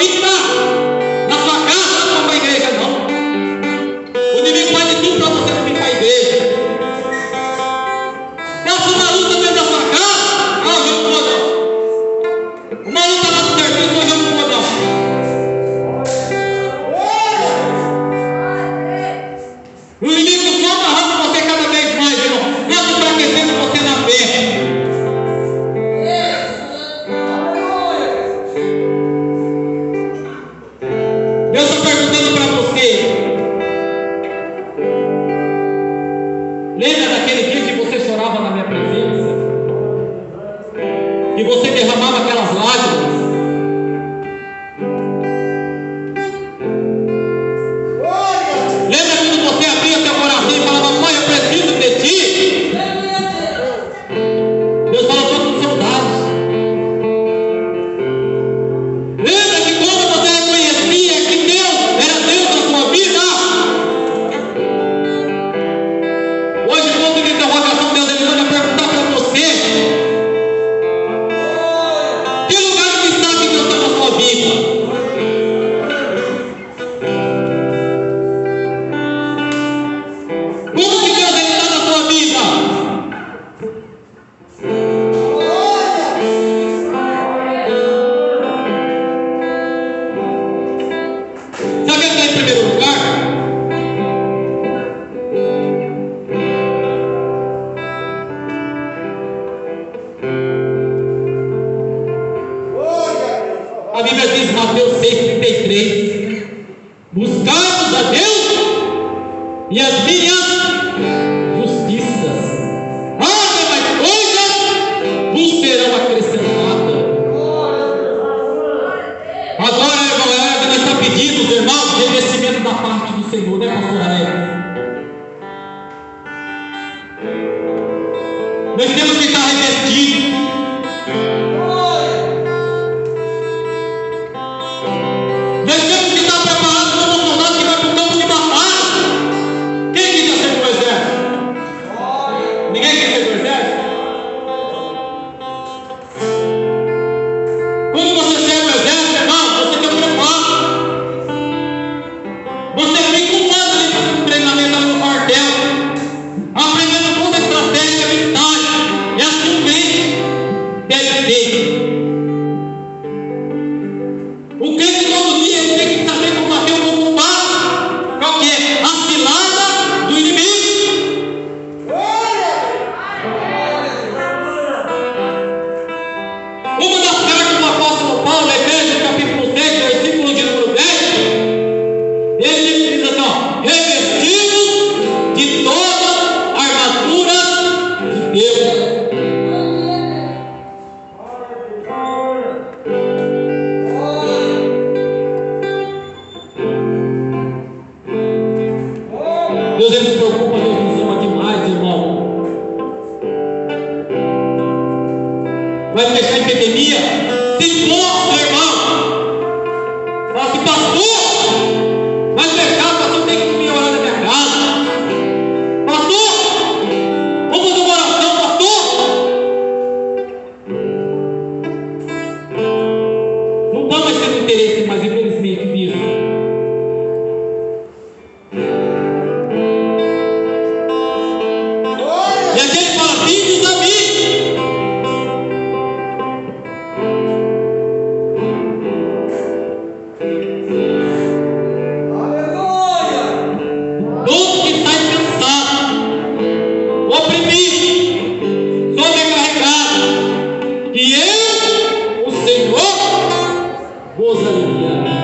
habitar na sua casa, na sua igreja, não. O inimigo faz de tudo para você não vir para a igreja. Passa uma luta dentro da sua casa, hoje eu não vou não. Uma luta lá no serviço, hoje eu não vou não. O inimigo só amarrando você cada vez mais, irmão. Só enfraquecendo você na fé. Deus está perguntando para você. Lembra daquele dia que você chorava na minha presença? Que você derramava aquelas lágrimas? Lembra quando você abria seu coração e falava: Pai, eu preciso de ti? Deus falou: todos são dados. Lembra que quando você reconhecia que Deus era Deus na sua vida? Hoje, no ponto de interrogação, Deus ele manda perguntar para você: que lugar que está que Deus está na sua vida? Como que Deus ele está na sua vida? Sabe quem está em primeiro lugar? A Bíblia diz em Mateus 6,33: buscai-vos a Deus e as minhas justiças, as demais coisas vos serão acrescentadas. Agora, irmão, é hora de nós estar pedindo, irmãos, revestimento da parte do Senhor, né, pastor Alex? Nós temos que estar revestidos. Nós temos que estar preparados como um soldado que vai para o campo de batalha. Quem quer ser do exército? Ninguém quer ser do exército? Quando você serve o exército, irmão, você tem um preparo. Você fica um ano ali fazendo treinamento ali no quartel, aprendendo toda a estratégia militar. É assim mesmo. Deve ter. O crente todo dia ele tem que saber combater o bom combate. Qual que é? A cilada do inimigo. Uma das cartas do apóstolo Paulo, Efésios capítulo 6, versículo de número 10, ele diz assim: ó, revestidos de toda a armadura de Deus. Deus ele se preocupa, Deus nos ama demais, irmão. Vai me deixar em epidemia? Se possa, irmão. Fala assim: pastor, vai fechar, pastor, tem que dormir a hora da minha casa. Pastor, vamos fazer uma oração, pastor. Não dá mais tendo interesse, mas infelizmente nisso. E aquele fala: vindos a mim. Todos que estáis cansados, oprimidos, sobrecarregados, que eu, o Senhor, vos aliviarei.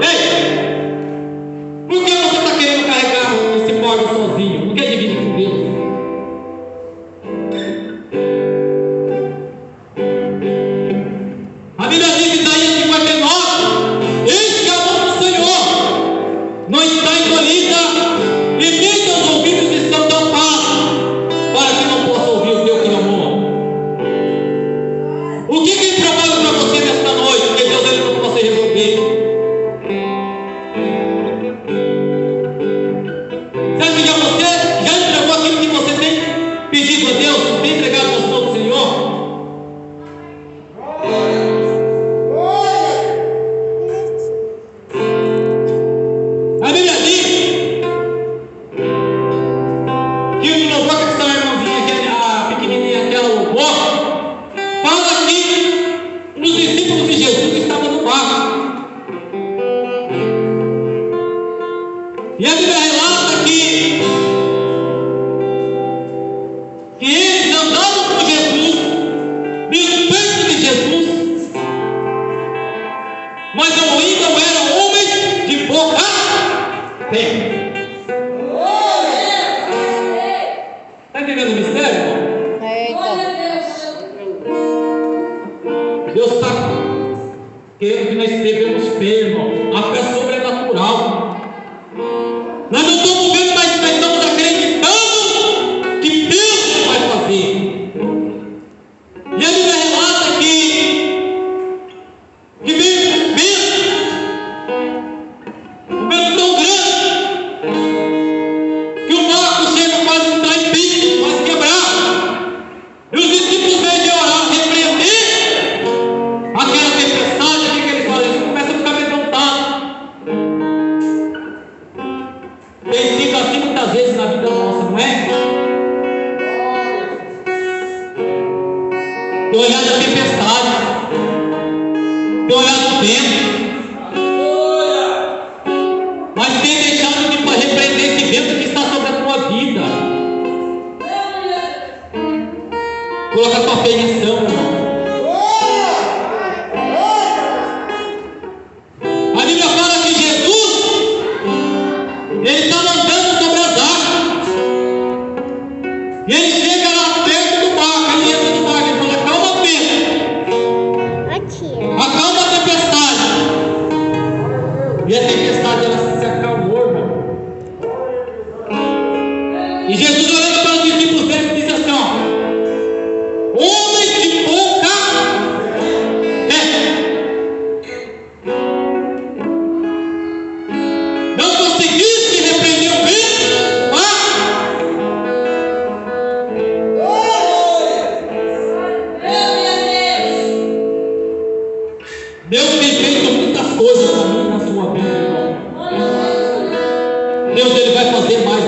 Ei, por que você está querendo carregar esse fardo sozinho? Não quer dividir com Deus? A Bíblia diz em Isaías 59: eis que a mão do Senhor não está encolhida, e nem seus ouvidos estão tampados, para que não possa ouvir o teu clamor. O que é trabalho para você nesta noite? Porque Deus Fé. Está entendendo o mistério, irmão? Deus está querendo que nós devemos fé, irmão. A fé sobrenatural. Nós não estamos vendo, mas nós estamos acreditando que Deus vai fazer. E a Bíblia relata que veio um vento tão grande, que o barco chega quase a entrar em pique, quase quebrar. E os discípulos veio de orar, repreender aquela tempestade. O que eles fazem? Eles começam a ficar amedrontados. Tem sido assim muitas vezes na vida nossa, não é? Tem olhado a tempestade, tem olhado o vento, mas tem deixado de repreender esse vento que está sobre a tua vida. Coloca a tua fé em ação, irmão. A Bíblia fala que Jesus, ele estava andando sobre as águas, e ele chega lá perto do barco, ele entra no barco, ele fala: acalma o vento, acalma a tempestade. E a tempestade, ela se acalmou, irmão. E Jesus, olhando para os discípulos dele, diz assim: ó, homens de pouca fé, não conseguiste repreender o vento, o mar? Deus tem feito muitas coisas para mim na sua vida, irmão. Deus, ele vai fazer mais